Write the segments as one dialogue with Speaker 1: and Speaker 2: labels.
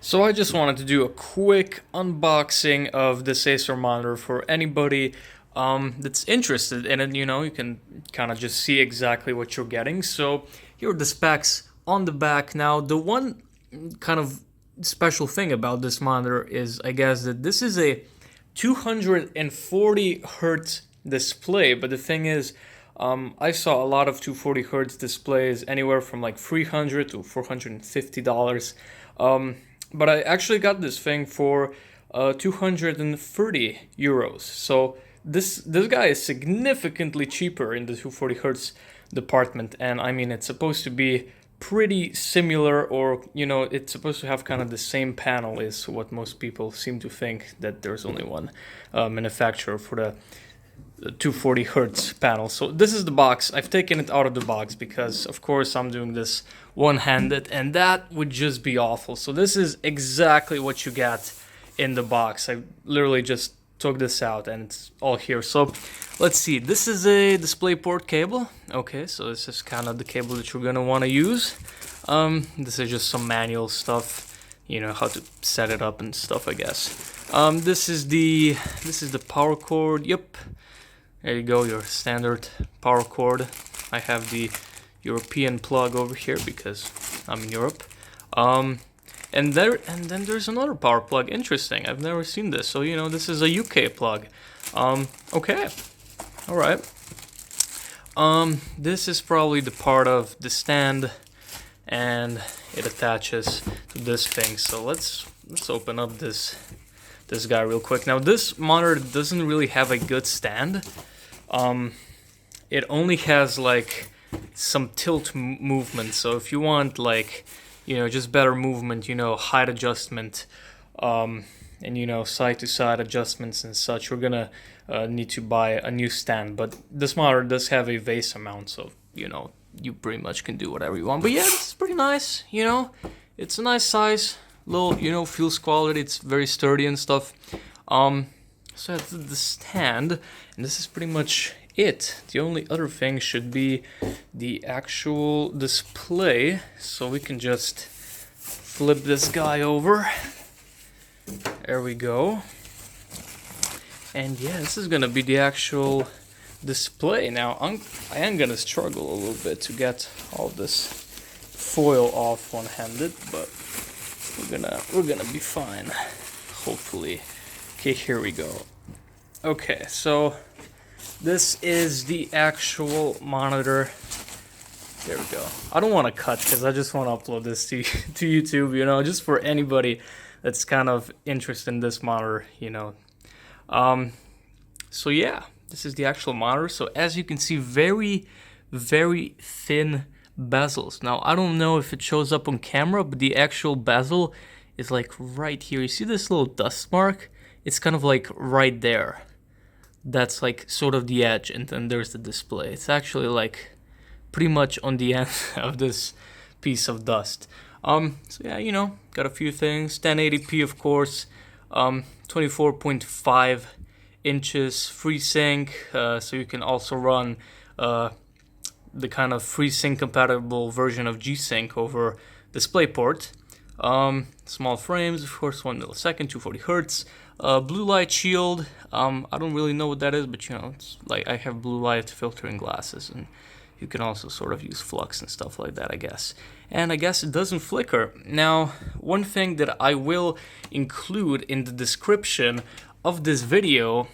Speaker 1: So I just wanted to do a quick unboxing of this Acer monitor for anybody that's interested in it. You can kind of just see exactly what you're getting. So here are the specs on the back. Now, the one kind of special thing about this monitor is, I guess, that this is a 240 hertz display. But the thing is, I saw a lot of 240 hertz displays anywhere from like $300 to $450. But I actually got this thing for 230 euros. So this guy is significantly cheaper in the 240 hertz department, and I mean, it's supposed to be pretty similar, or it's supposed to have kind of the same panel, is what most people seem to think, that there's only one manufacturer for the 240 hertz panel. So this is the box. I've taken it out of the box because, of course, I'm doing this one-handed, and that would just be awful. So this is exactly what you get in the box. I literally just took this out and it's all here. So let's see. This is a DisplayPort cable. Okay, so this is kind of the cable that you're gonna want to use. This is just some manual stuff, how to set it up and stuff, I guess. This is the power cord. Yep. There you go, your standard power cord. I have the European plug over here because I'm in Europe. And then there's another power plug. Interesting. I've never seen this. So this is a UK plug. Okay. All right. This is probably the part of the stand, and it attaches to this thing. So let's open up this guy real quick. Now, this monitor doesn't really have a good stand. It only has like some tilt movement. So if you want like, just better movement, height adjustment, and side to side adjustments and such, you're gonna need to buy a new stand. But this monitor does have a VESA mount, so you pretty much can do whatever you want. But yeah, it's pretty nice. It's a nice size, little feels quality. It's very sturdy and stuff. So that's the stand, and this is pretty much it. The only other thing should be the actual display. So we can just flip this guy over. There we go. And yeah, this is gonna be the actual display. Now I am gonna struggle a little bit to get all this foil off one-handed, but we're gonna be fine, hopefully. Okay, here we go. Okay, so this is the actual monitor. There we go. I don't want to cut because I just want to upload this to YouTube, just for anybody that's kind of interested in this monitor, So yeah, this is the actual monitor. So as you can see, very, very thin bezels. Now, I don't know if it shows up on camera, but the actual bezel is like right here. You see this little dust mark? It's kind of like right there. That's like sort of the edge, and then there's the display. It's actually like pretty much on the end of this piece of dust. So yeah, got a few things. 1080p, of course. 24.5 inches FreeSync. So you can also run the kind of FreeSync compatible version of G-Sync over DisplayPort. Small frames, of course, 1 millisecond, 240 hertz. Blue light shield. I don't really know what that is, but it's like I have blue light filtering glasses, and you can also sort of use flux and stuff like that, I guess. And I guess it doesn't flicker. Now, one thing that I will include in the description of this video,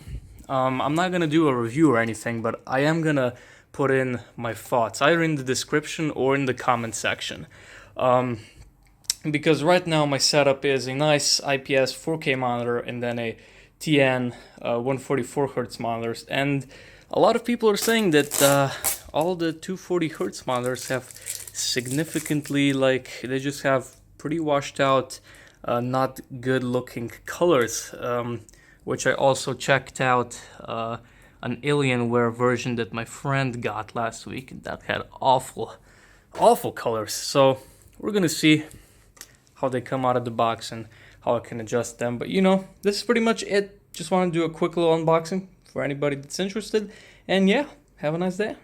Speaker 1: I'm not gonna do a review or anything, but I am gonna put in my thoughts either in the description or in the comment section. Because right now my setup is a nice IPS 4K monitor and then a TN 144 hertz monitors, and a lot of people are saying that all the 240 hertz monitors have significantly, they just have pretty washed out, not good looking colors, which I also checked out an Alienware version that my friend got last week, and that had awful colors. So we're gonna see how they come out of the box and how I can adjust them. But this is pretty much it. Just want to do a quick little unboxing for anybody that's interested. And yeah, have a nice day.